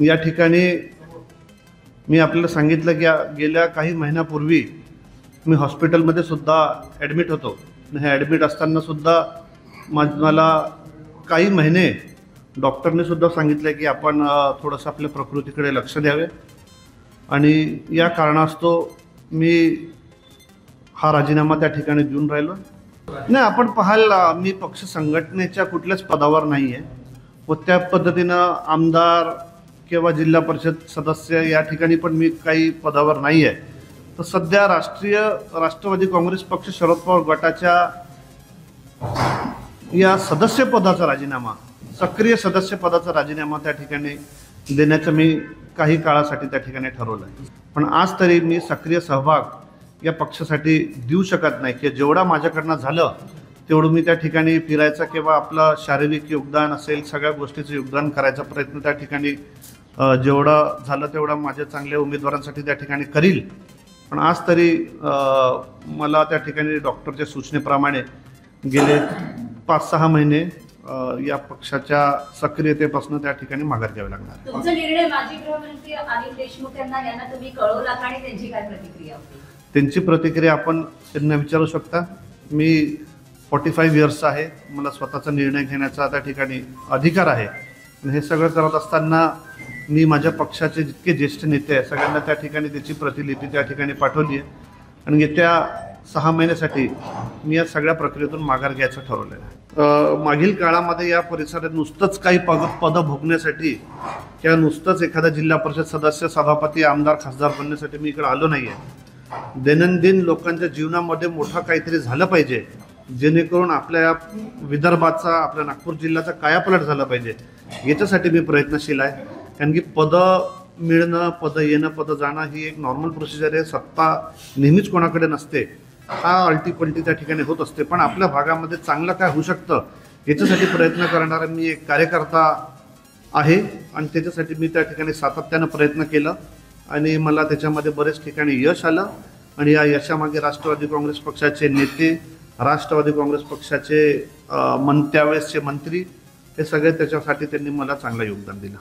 या ठिकाणी मी आपल्याला सांगितलं की गेल्या काही महिन्यापूर्वी मी हॉस्पिटलमध्ये सुद्धा ॲडमिट होतो. हे ॲडमिट असताना सुद्धा मला काही महिने डॉक्टरने सुद्धा सांगितलं की आपण थोडंसं आपल्या प्रकृतीकडे लक्ष द्यावे आणि या कारणास्तव मी हा राजीनामा त्या ठिकाणी देऊन राहिलो. नाही, आपण पाहाल मी पक्ष संघटनेच्या कुठल्याच पदावर नाही आहे व त्या पद्धतीनं आमदार किंवा जिल्हा परिषद सदस्य या ठिकाणी पण मी काही पदावर नाही आहे. तर सध्या राष्ट्रवादी काँग्रेस पक्ष शरद पवार गटाच्या या सदस्यपदाचा राजीनामा, सक्रिय सदस्यपदाचा राजीनामा त्या ठिकाणी देण्याचं मी काही काळासाठी त्या ठिकाणी ठरवलं आहे. पण आज तरी मी सक्रिय सहभाग या पक्षासाठी देऊ शकत नाही की जेवढा माझ्याकडनं झालं तेवढं मी त्या ठिकाणी फिरायचा किंवा आपलं शारीरिक योगदान असेल, सगळ्या गोष्टीचं योगदान करायचा प्रयत्न त्या ठिकाणी जेवढं झालं तेवढं माझ्या चांगल्या उमेदवारांसाठी त्या ठिकाणी करील. पण आज तरी मला त्या ठिकाणी डॉक्टरच्या सूचनेप्रमाणे गेले 5-6 महिने या पक्षाच्या सक्रियतेपासून त्या ठिकाणी माघार घ्यावी लागणार. तुमचा निर्णय माजी गृहमंत्री अनिल देशमुख यांना तुम्ही कळवला आणि त्यांची काय प्रतिक्रिया होती? त्यांची प्रतिक्रिया आपण त्यांना विचारू शकता. मी 45 इयर्सचा आहे, मला स्वतःचा निर्णय घेण्याचा त्या ठिकाणी अधिकार आहे. हे सगळं करत असताना मी माझ्या पक्षाचे जितके ज्येष्ठ नेते आहे सगळ्यांना त्या ठिकाणी त्याची प्रतिलिपी त्या ठिकाणी पाठवली आहे आणि येत्या 6 महिन्यासाठी मी या सगळ्या प्रक्रियेतून माघार घ्यायचं ठरवलेलं आहे. मागील काळामध्ये या परिसरात नुसतंच काही पदं भोगण्यासाठी किंवा नुसतंच एखादा जिल्हा परिषद सदस्य, सभापती, आमदार, खासदार बनण्यासाठी मी इकडे आलो नाही आहे. दैनंदिन लोकांच्या जीवनामध्ये मोठं काहीतरी झालं पाहिजे जेणेकरून आपल्या विदर्भाचा, आपल्या नागपूर जिल्ह्याचा कायापालट झाला पाहिजे, याच्यासाठी मी प्रयत्नशील आहे. कारण की पदं मिळणं, पदं येणं, पदं जाणं ही एक नॉर्मल प्रोसिजर आहे. सत्ता नेहमीच कोणाकडे नसते, हा अल्टीपल्टी त्या ठिकाणी होत असते. पण आपल्या भागामध्ये चांगलं काय होऊ शकतं याच्यासाठी प्रयत्न करणारा मी एक कार्यकर्ता आहे आणि त्याच्यासाठी मी त्या ठिकाणी सातत्यानं प्रयत्न केलं आणि मला त्याच्यामध्ये बरेच ठिकाणी यश आलं. आणि या यशामागे राष्ट्रवादी काँग्रेस पक्षाचे नेते, राष्ट्रवादी काँग्रेस पक्षाचे त्यावेळेसचे मंत्री, हे सगळे त्याच्यासाठी त्यांनी मला चांगलं योगदान दिलं.